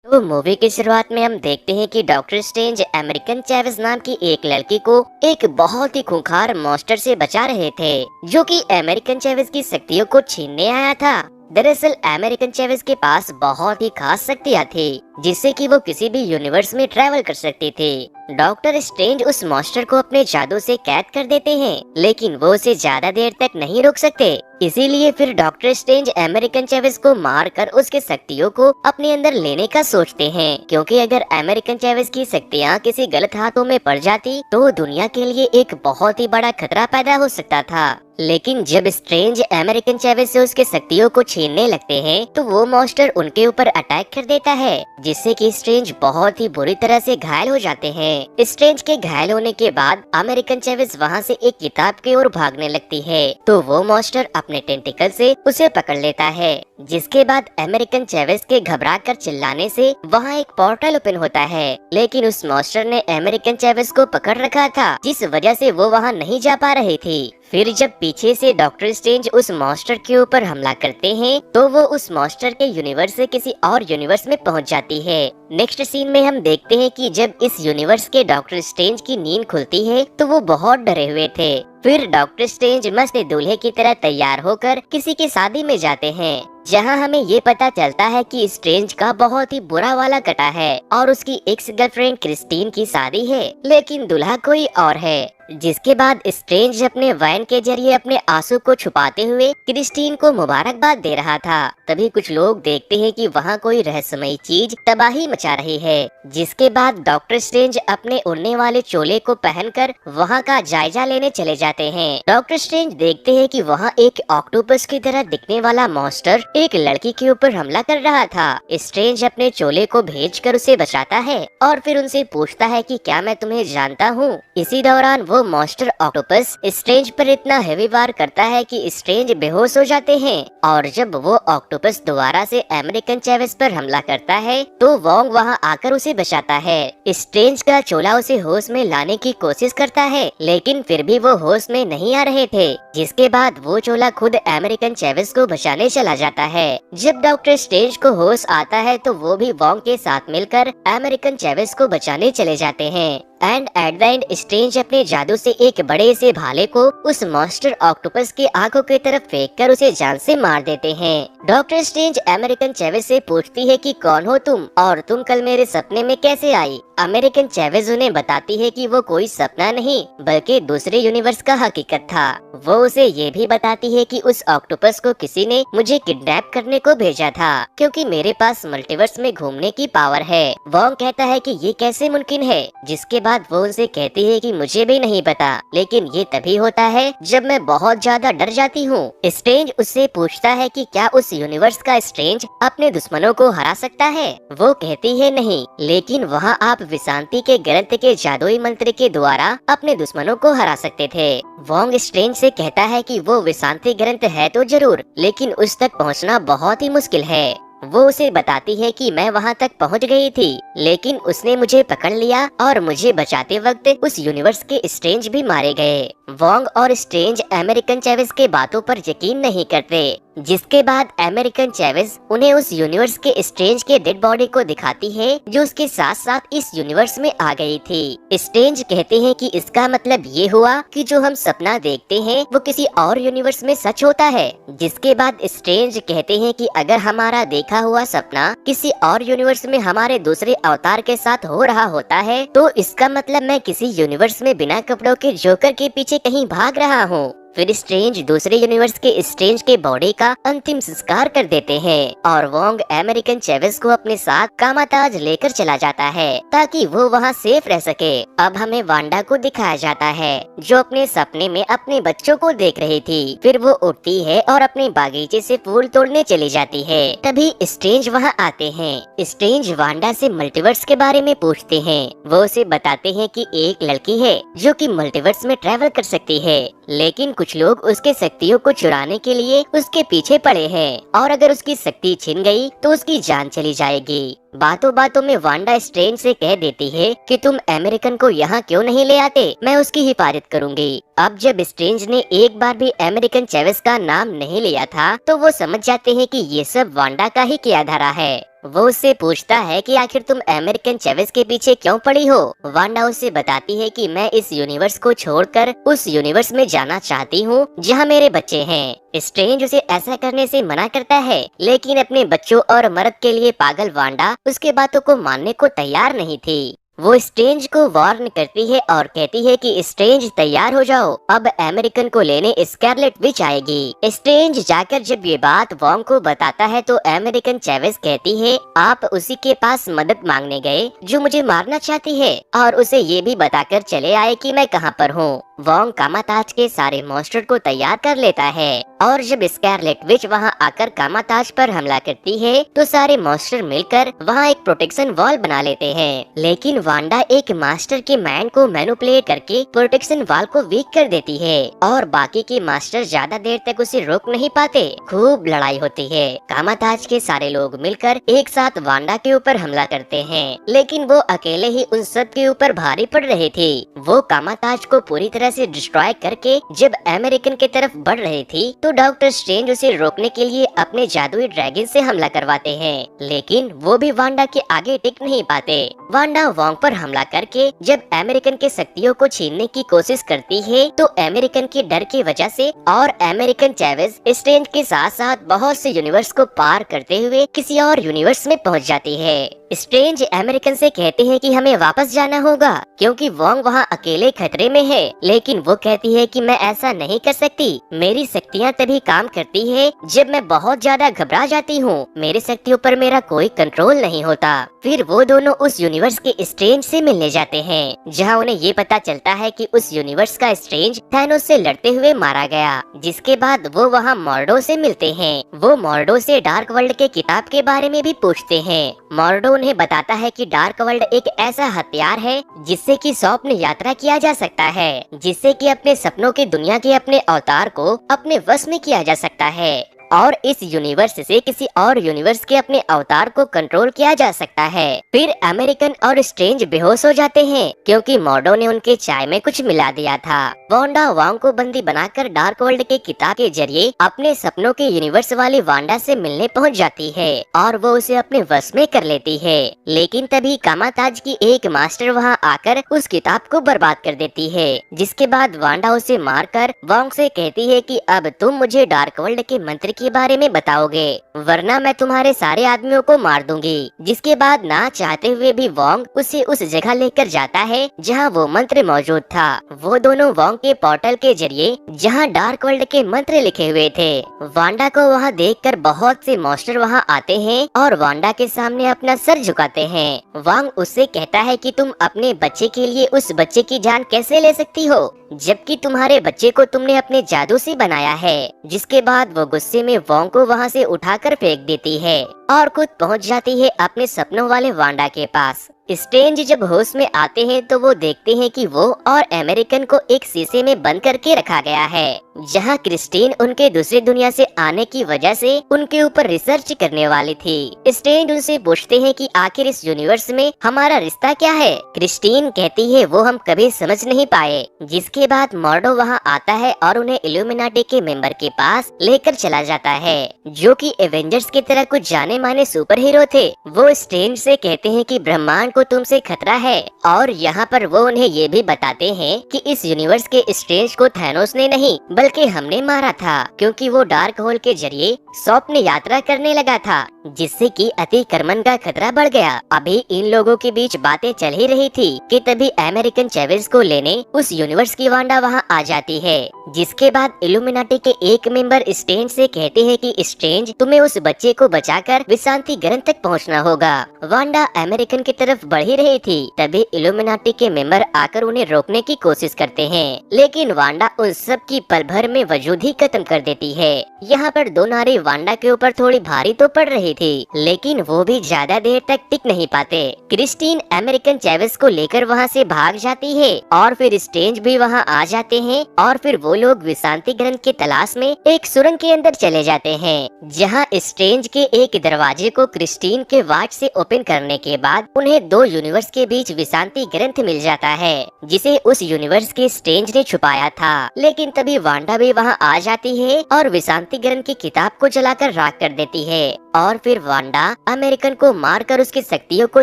तो मूवी की शुरुआत में हम देखते हैं कि डॉक्टर स्ट्रेंज अमेरिकन चैवेज नाम की एक लड़की को एक बहुत ही खूंखार मॉन्स्टर से बचा रहे थे, जो कि अमेरिकन चैवेज की शक्तियों को छीनने आया था। दरअसल अमेरिकन चैवेज के पास बहुत ही खास शक्तियाँ थी, जिससे कि वो किसी भी यूनिवर्स में ट्रैवल कर सकती थी। डॉक्टर स्ट्रेंज उस मॉन्स्टर को अपने जादू से कैद कर देते हैं, लेकिन वो उसे ज्यादा देर तक नहीं रोक सकते। इसीलिए फिर डॉक्टर स्ट्रेंज अमेरिकन चैवेज को मारकर उसके शक्तियों को अपने अंदर लेने का सोचते हैं, क्योंकि अगर अमेरिकन चैवेज की शक्तियाँ किसी गलत हाथों में पड़ जाती तो दुनिया के लिए एक बहुत ही बड़ा खतरा पैदा हो सकता था। लेकिन जब स्ट्रेंज अमेरिकन चैवेज से उसके शक्तियों को छीनने लगते हैं, तो वो मॉन्स्टर उनके ऊपर अटैक कर देता है, जिससे कि स्ट्रेंज बहुत ही बुरी तरह से घायल हो जाते हैं। स्ट्रेंज के घायल होने के बाद अमेरिकन चैवेज वहाँ से एक किताब की ओर भागने लगती है, तो वो मॉन्स्टर अपने टेंटिकल से उसे पकड़ लेता है, जिसके बाद अमेरिकन चैवेज के घबराकर चिल्लाने से वहाँ एक पोर्टल ओपन होता है। लेकिन उस मॉन्स्टर ने अमेरिकन चैवेज को पकड़ रखा था, जिस वजह से वो वहाँ नहीं जा पा रही थी। फिर जब पीछे से डॉक्टर स्ट्रेंज उस मॉन्स्टर के ऊपर हमला करते हैं, तो वो उस मॉन्स्टर के यूनिवर्स से किसी और यूनिवर्स में पहुंच जाती है। नेक्स्ट सीन में हम देखते हैं कि जब इस यूनिवर्स के डॉक्टर स्ट्रेंज की नींद खुलती है, तो वो बहुत डरे हुए थे। फिर डॉक्टर स्ट्रेंज मस्त दूल्हे की तरह तैयार होकर किसी की शादी में जाते हैं, जहां हमें ये पता चलता है कि स्ट्रेंज का बहुत ही बुरा वाला कटा है और उसकी एक्स गर्लफ्रेंड क्रिस्टीन की शादी है, लेकिन दूल्हा कोई और है। जिसके बाद स्ट्रेंज अपने वाइन के जरिए अपने आंसू को छुपाते हुए क्रिस्टीन को मुबारकबाद दे रहा था। तभी कुछ लोग देखते हैं कि वहाँ कोई रहस्यमयी चीज तबाही मचा रही है। जिसके बाद डॉक्टर स्ट्रेंज अपने उड़ने वाले चोले को पहनकर वहाँ का जायजा लेने चले जाते हैं। डॉक्टर स्ट्रेंज देखते हैं कि वहाँ एक ऑक्टोपस की तरह दिखने वाला मॉन्स्टर एक लड़की के ऊपर हमला कर रहा था। स्ट्रेंज अपने चोले को भेजकर उसे बचाता है और फिर उनसे पूछता है कि क्या मैं तुम्हें जानता हूँ। इसी दौरान वो मॉन्स्टर ऑक्टोपस स्ट्रेंज पर इतना हेवी वार करता है कि स्ट्रेंज बेहोश हो जाते हैं, और जब वो ऑक्टोपस दोबारा से अमेरिकन चैवेज पर हमला करता है, तो वोंग वहां आकर उसे बचाता है। स्ट्रेंज का चोला उसे होश में लाने की कोशिश करता है, लेकिन फिर भी वो होश में नहीं आ रहे थे। जिसके बाद वो चोला खुद अमेरिकन चैवेज को बचाने चला जाता है। जब डॉक्टर स्ट्रेंज को होश आता है, तो वो भी वोंग के साथ मिलकर अमेरिकन चैवेज को बचाने चले जाते हैं। And at the end strange अपने जादू से एक बड़े से भाले को उस मॉन्स्टर ऑक्टोपस की आंखों की तरफ फेंककर उसे जान से मार देते हैं। डॉक्टर स्ट्रेंज अमेरिकन चैवेज से पूछती है कि कौन हो तुम और तुम कल मेरे सपने में कैसे आई। अमेरिकन चैवेज उन्हें बताती है कि वो कोई सपना नहीं बल्कि दूसरे यूनिवर्स का हकीकत था। वो उसे ये भी बताती है कि उस ऑक्टोपस को किसी ने मुझे किडनैप करने को भेजा था, क्योंकि मेरे पास मल्टीवर्स में घूमने की पावर है। वोंग कहता है कि ये कैसे मुमकिन है, जिसके बाद वो उनसे कहती है कि मुझे भी नहीं पता, लेकिन ये तभी होता है जब मैं बहुत ज्यादा डर जाती हूँ। स्ट्रेंज उससे पूछता है कि क्या उस यूनिवर्स का स्ट्रेंज अपने दुश्मनों को हरा सकता है। वो कहती है नहीं, लेकिन वहाँ आप विशांति के ग्रंथ के जादुई मंत्र के द्वारा अपने दुश्मनों को हरा सकते थे। वोंग स्ट्रेंज से कहता है कि वो विशांति ग्रंथ है तो जरूर, लेकिन उस तक पहुँचना बहुत ही मुश्किल है। वो उसे बताती है कि मैं वहाँ तक पहुँच गई थी, लेकिन उसने मुझे पकड़ लिया और मुझे बचाते वक्त उस यूनिवर्स के स्ट्रेंज भी मारे गए। वोंग और स्ट्रेंज अमेरिकन चैवेज के बातों पर यकीन नहीं करते। जिसके बाद अमेरिकन चैवेज उन्हें उस यूनिवर्स के स्ट्रेंज के डेड बॉडी को दिखाती है, जो उसके साथ साथ इस यूनिवर्स में आ गई थी। स्ट्रेंज कहते हैं कि इसका मतलब ये हुआ कि जो हम सपना देखते हैं वो किसी और यूनिवर्स में सच होता है। जिसके बाद स्ट्रेंज कहते हैं कि अगर हमारा देखा हुआ सपना किसी और यूनिवर्स में हमारे दूसरे अवतार के साथ हो रहा होता है, तो इसका मतलब मैं किसी यूनिवर्स में बिना कपड़ों के जोकर के पीछे कहीं भाग रहा हूँ। फिर स्ट्रेंज दूसरे यूनिवर्स के स्ट्रेंज के बॉडी का अंतिम संस्कार कर देते हैं और वोंग अमेरिकन चैवेज को अपने साथ कामाताज लेकर चला जाता है ताकि वो वहाँ सेफ रह सके। अब हमें वांडा को दिखाया जाता है, जो अपने सपने में अपने बच्चों को देख रही थी। फिर वो उठती है और अपने बागीचे से फूल तोड़ने चली जाती है। तभी स्ट्रेंज वहाँ आते हैं। स्ट्रेंज वांडा से मल्टीवर्स के बारे में पूछते हैं। वो उसे बताते हैं कि एक लड़की है जो कि मल्टीवर्स में ट्रैवल कर सकती है, लेकिन कुछ लोग उसके शक्तियों को चुराने के लिए उसके पीछे पड़े हैं, और अगर उसकी शक्ति छिन गई तो उसकी जान चली जाएगी। बातों बातों में वांडा स्ट्रेंज से कह देती है कि तुम अमेरिकन को यहाँ क्यों नहीं ले आते, मैं उसकी हिफाजत करूंगी। अब जब स्ट्रेंज ने एक बार भी अमेरिकन चैवेज का नाम नहीं लिया था, तो वो समझ जाते हैं कि ये सब वांडा का ही किया धरा है। वो उससे पूछता है कि आखिर तुम अमेरिकन चेविस के पीछे क्यों पड़ी हो। वांडा उसे बताती है कि मैं इस यूनिवर्स को छोड़कर उस यूनिवर्स में जाना चाहती हूँ जहाँ मेरे बच्चे हैं। स्ट्रेंज उसे ऐसा करने से मना करता है, लेकिन अपने बच्चों और मर्द के लिए पागल वांडा उसके बातों को मानने को तैयार नहीं थी। वो स्ट्रेंज को वार्न करती है और कहती है कि स्ट्रेंज तैयार हो जाओ, अब अमेरिकन को लेने स्कारलेट विच आएगी। स्ट्रेंज जाकर जब ये बात वोंग को बताता है तो अमेरिकन चेविस कहती है आप उसी के पास मदद मांगने गए जो मुझे मारना चाहती है, और उसे ये भी बताकर चले आए कि मैं कहाँ पर हूँ। वोंग कामाताज के सारे मॉन्स्टर को तैयार कर लेता है और जब स्कारलेट विच वहाँ आकर कामाताज पर हमला करती है तो सारे मॉन्स्टर मिलकर वहाँ एक प्रोटेक्शन वॉल बना लेते हैं, लेकिन वांडा एक मास्टर के माइंड को मैनिपुलेट करके प्रोटेक्शन वॉल को वीक कर देती है और बाकी के मास्टर ज्यादा देर तक उसे रोक नहीं पाते। खूब लड़ाई होती है। कामाताज के सारे लोग मिलकर एक साथ वांडा के ऊपर हमला करते हैं, लेकिन वो अकेले ही उन सब के ऊपर भारी पड़ रहे थे। वो कामाताज को पूरी तरह से डिस्ट्रॉय करके जब अमेरिकन की तरफ बढ़ रही थी तो डॉक्टर स्ट्रेंज उसे रोकने के लिए अपने जादुई ड्रैगन से हमला करवाते हैं, लेकिन वो भी वांडा के आगे टिक नहीं पाते। वांडा वोंग पर हमला करके जब अमेरिकन के शक्तियों को छीनने की कोशिश करती है तो अमेरिकन के डर की वजह से और अमेरिकन चेविस स्ट्रेंज के साथ साथ बहुत से यूनिवर्स को पार करते हुए किसी और यूनिवर्स में पहुंच जाती है। स्ट्रेंज अमेरिकन से कहते हैं कि हमें वापस जाना होगा क्योंकि वोंग वहाँ अकेले खतरे में है, लेकिन वो कहती है कि मैं ऐसा नहीं कर सकती। मेरी शक्तियाँ तभी काम करती है जब मैं बहुत ज्यादा घबरा जाती हूँ। मेरी शक्तियों पर मेरा कोई कंट्रोल नहीं होता। फिर वो दोनों उस यूनिवर्स के स्ट्रेंज से मिलने जाते हैं जहाँ उन्हें ये पता चलता है कि उस यूनिवर्स का स्ट्रेंज थैनोस से लड़ते हुए मारा गया। जिसके बाद वो वहाँ मॉर्डो से मिलते हैं। वो मॉर्डो से डार्क वर्ल्ड के किताब के बारे में भी पूछते हैं। मॉर्डो उन्हें बताता है कि डार्क वर्ल्ड एक ऐसा हथियार है जिससे कि स्वप्न यात्रा किया जा सकता है, जिससे कि अपने सपनों की दुनिया के अपने अवतार को अपने वश में किया जा सकता है और इस यूनिवर्स से किसी और यूनिवर्स के अपने अवतार को कंट्रोल किया जा सकता है। फिर अमेरिकन और स्ट्रेंज बेहोश हो जाते हैं क्योंकि मॉर्डो ने उनके चाय में कुछ मिला दिया था। वांडा वोंग को बंदी बनाकर डार्क वर्ल्ड के किताब के जरिए अपने सपनों के यूनिवर्स वाली वांडा से मिलने पहुंच जाती है और वो उसे अपने वश में कर लेती है, लेकिन तभी कामाताज की एक मास्टर वहाँ आकर उस किताब को बर्बाद कर देती है। जिसके बाद वांडा उसे मारकर वोंग से कहती है कि अब तुम मुझे डार्क वर्ल्ड के मंत्र के बारे में बताओगे, वरना मैं तुम्हारे सारे आदमियों को मार दूंगी। जिसके बाद ना चाहते हुए भी वोंग उसे उस जगह लेकर जाता है जहां वो मंत्र मौजूद था। वो दोनों वोंग के पोर्टल के जरिए जहां डार्क वर्ल्ड के मंत्र लिखे हुए थे। वांडा को वहां देखकर बहुत से मॉन्स्टर वहां आते हैं और वांडा के सामने अपना सर झुकाते हैं। वोंग उससे कहता है कि तुम अपने बच्चे के लिए उस बच्चे की जान कैसे ले सकती हो जबकि तुम्हारे बच्चे को तुमने अपने जादू से बनाया है। जिसके बाद वो गुस्से में वोंग को वहाँ से उठाकर फेंक देती है और खुद पहुँच जाती है अपने सपनों वाले वांडा के पास। स्ट्रेंज जब होश में आते हैं तो वो देखते हैं कि वो और अमेरिकन को एक शीशे में बंद करके रखा गया है जहां क्रिस्टीन उनके दूसरी दुनिया से आने की वजह से उनके ऊपर रिसर्च करने वाली थी। स्ट्रेंज उनसे पूछते हैं कि आखिर इस यूनिवर्स में हमारा रिश्ता क्या है। क्रिस्टीन कहती है वो हम कभी समझ नहीं पाए। जिसके बाद मॉर्डो वहां आता है और उन्हें इल्यूमिनाटी के मेंबर के पास लेकर चला जाता है जो कि एवेंजर्स की तरह कुछ जाने माने सुपर हीरो थे। वो स्ट्रेंज से कहते हैं कि ब्रह्मांड को तुमसे खतरा है और यहाँ पर वो उन्हें ये भी बताते हैं कि इस यूनिवर्स के स्ट्रेंज को थैनोस ने नहीं बल्कि हमने मारा था क्योंकि वो डार्क होल के जरिए स्वप्न यात्रा करने लगा था जिससे कि अतिक्रमण का खतरा बढ़ गया। अभी इन लोगों के बीच बातें चल ही रही थी कि तभी अमेरिकन चेविस को लेने उस यूनिवर्स की वांडा वहाँ आ जाती है। जिसके बाद इल्यूमिनाटी के एक मेंबर स्ट्रेंज से कहते हैं कि स्ट्रेंज तुम्हें उस बच्चे को बचाकर विशांति ग्रह तक पहुँचना होगा। वांडा अमेरिकन की तरफ बढ़ ही रही थी तभी इल्यूमिनाटी के मेंबर आकर उन्हें रोकने की कोशिश करते हैं, लेकिन वांडा उन सब की पल भर में वजूद ही खत्म कर देती है। यहाँ पर दो नारी वांडा के ऊपर थोड़ी भारी तो पड़ रही थी, लेकिन वो भी ज्यादा देर तक टिक नहीं पाते। क्रिस्टीन अमेरिकन चेविस को लेकर वहाँ से भाग जाती है और फिर स्ट्रेंज भी वहाँ आ जाते हैं और फिर वो लोग विशांति ग्रंथ की तलाश में एक सुरंग के अंदर चले जाते हैं जहाँ स्ट्रेंज के एक दरवाजे को क्रिस्टीन के वाच से ओपन करने के बाद उन्हें दो यूनिवर्स के बीच विशांति ग्रंथ मिल जाता है जिसे उस यूनिवर्स के स्ट्रेंज ने छुपाया था। लेकिन तभी वांडा भी वहाँ आ जाती है और विशांति ग्रंथ की किताब को जलाकर राख कर देती है और फिर वांडा अमेरिकन को मारकर उसकी शक्तियों को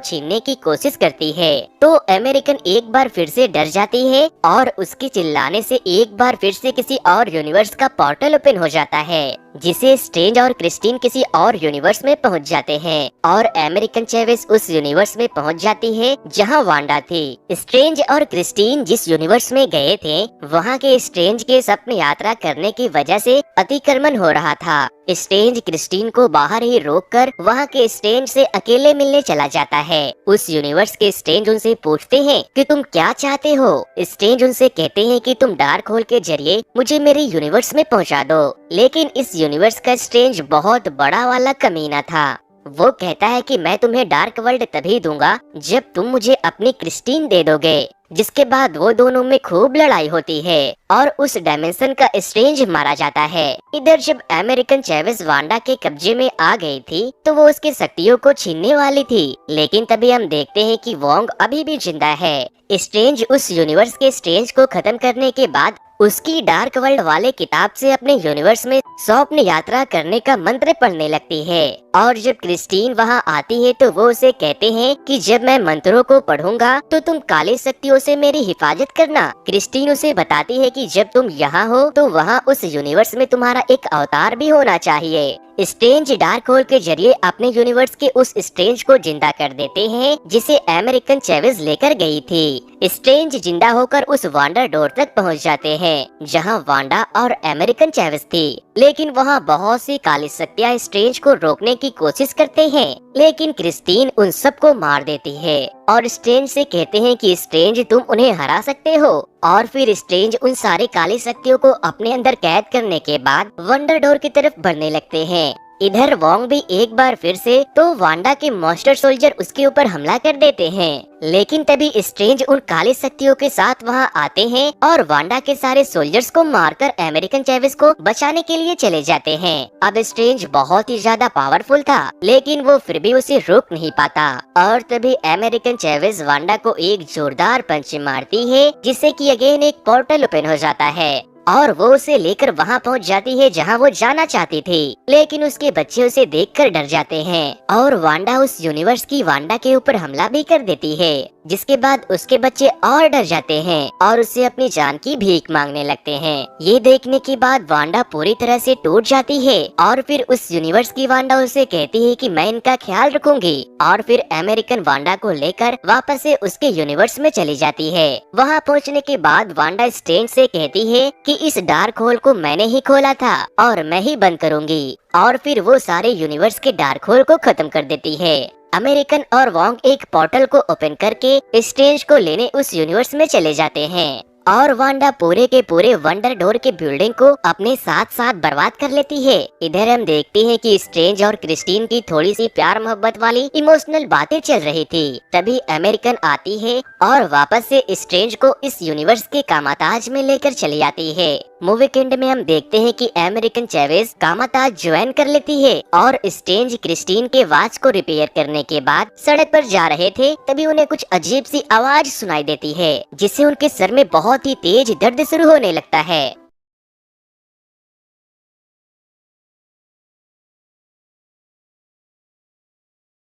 छीनने की कोशिश करती है। तो अमेरिकन एक बार फिर से डर जाती है और उसके चिल्लाने से एक बार फिर से किसी और यूनिवर्स का पोर्टल ओपन हो जाता है, जिसे स्ट्रेंज और क्रिस्टीन किसी और यूनिवर्स में पहुंच जाते हैं और अमेरिकन चेविस उस यूनिवर्स में पहुंच जाती है जहां वांडा थी। स्ट्रेंज और क्रिस्टीन जिस यूनिवर्स में गए थे वहां के स्ट्रेंज के सपने यात्रा करने की वजह से अतिक्रमण हो रहा था। स्ट्रेंज क्रिस्टीन को बाहर ही रोककर वहां के स्ट्रेंज से अकेले मिलने चला जाता है। उस यूनिवर्स के स्ट्रेंज उनसे पूछते हैं कि तुम क्या चाहते हो। स्ट्रेंज उनसे कहते हैं कि तुम डार्क होल के जरिए मुझे मेरे यूनिवर्स में पहुंचा दो। लेकिन इस यूनिवर्स का स्ट्रेंज बहुत बड़ा वाला कमीना था। वो कहता है कि मैं तुम्हें डार्क वर्ल्ड तभी दूंगा जब तुम मुझे अपनी क्रिस्टीन दे दोगे। जिसके बाद वो दोनों में खूब लड़ाई होती है और उस डायमेंशन का स्ट्रेंज मारा जाता है। इधर जब अमेरिकन चेविस वांडा के कब्जे में आ गई थी तो वो उसकी शक्तियों को छीनने वाली थी, लेकिन तभी हम देखते हैं कि वोंग अभी भी जिंदा है। स्ट्रेंज उस यूनिवर्स के स्ट्रेंज को खत्म करने के बाद उसकी डार्क वर्ल्ड वाले किताब से अपने यूनिवर्स में स्वप्न यात्रा करने का मंत्र पढ़ने लगती है और जब क्रिस्टीन वहां आती है तो वो उसे कहते हैं कि जब मैं मंत्रों को पढ़ूंगा तो तुम काली शक्तियों से मेरी हिफाजत करना। क्रिस्टीन उसे बताती है कि जब तुम यहाँ हो तो वहाँ उस यूनिवर्स में तुम्हारा एक अवतार भी होना चाहिए। स्ट्रेंज डार्क होल के जरिए अपने यूनिवर्स के उस स्ट्रेंज को जिंदा कर देते हैं जिसे अमेरिकन चेविस लेकर गई थी। स्ट्रेंज जिंदा होकर उस वांडा डोर तक पहुंच जाते हैं जहां वांडा और अमेरिकन चेविस थी, लेकिन वहां बहुत सी काली शक्तियां स्ट्रेंज को रोकने की कोशिश करते हैं, लेकिन क्रिस्टीन उन सबको मार देती है और स्ट्रेंज से कहते हैं कि स्ट्रेंज तुम उन्हें हरा सकते हो। और फिर स्ट्रेंज उन सारी काली शक्तियों को अपने अंदर कैद करने के बाद वंडर डोर की तरफ बढ़ने लगते हैं। इधर वोंग भी एक बार फिर से तो वांडा के मॉन्स्टर सोल्जर उसके ऊपर हमला कर देते हैं, लेकिन तभी स्ट्रेंज उन काली शक्तियों के साथ वहां आते हैं और वांडा के सारे सोल्जर्स को मारकर अमेरिकन चेविस को बचाने के लिए चले जाते हैं। अब स्ट्रेंज बहुत ही ज्यादा पावरफुल था, लेकिन वो फिर भी उसे रोक नहीं पाता और तभी अमेरिकन चेविस वांडा को एक जोरदार पंच मारती है जिससे कि अगेन एक पोर्टल ओपन हो जाता है और वो उसे लेकर वहां पहुंच जाती है जहां वो जाना चाहती थी, लेकिन उसके बच्चे उसे देखकर डर जाते हैं और वांडा उस यूनिवर्स की वांडा के ऊपर हमला भी कर देती है, जिसके बाद उसके बच्चे और डर जाते हैं और उससे अपनी जान की भीख मांगने लगते हैं। ये देखने के बाद वांडा पूरी तरह से टूट जाती है और फिर उस यूनिवर्स की वांडा उसे कहती है कि मैं इनका ख्याल रखूंगी और फिर अमेरिकन वांडा को लेकर वापस से उसके यूनिवर्स में चली जाती है। वहाँ पहुँचने के बाद वांडा स्ट्रेंज से कहती है कि इस डार्क होल को मैंने ही खोला था और मैं ही बंद करूंगी और फिर वो सारे यूनिवर्स के डार्क होल को खत्म कर देती है। अमेरिकन और वोंग एक पोर्टल को ओपन करके स्ट्रेंज को लेने उस यूनिवर्स में चले जाते हैं और वांडा पूरे के पूरे वंडर डोर के बिल्डिंग को अपने साथ साथ बर्बाद कर लेती है। इधर हम देखते हैं कि स्ट्रेंज और क्रिस्टीन की थोड़ी सी प्यार मोहब्बत वाली इमोशनल बातें चल रही थी। तभी अमेरिकन आती है और वापस से स्ट्रेंज को इस यूनिवर्स के कामाताज में लेकर चली आती है। मूवी के एंड में हम देखते हैं कि अमेरिकन चेविस कामाताज ज्वाइन कर लेती है और स्ट्रेंज क्रिस्टीन के वॉच को रिपेयर करने के बाद सड़क पर जा रहे थे, तभी उन्हें कुछ अजीब सी आवाज सुनाई देती है जिससे उनके सर में बहुत ही तेज दर्द शुरू होने लगता है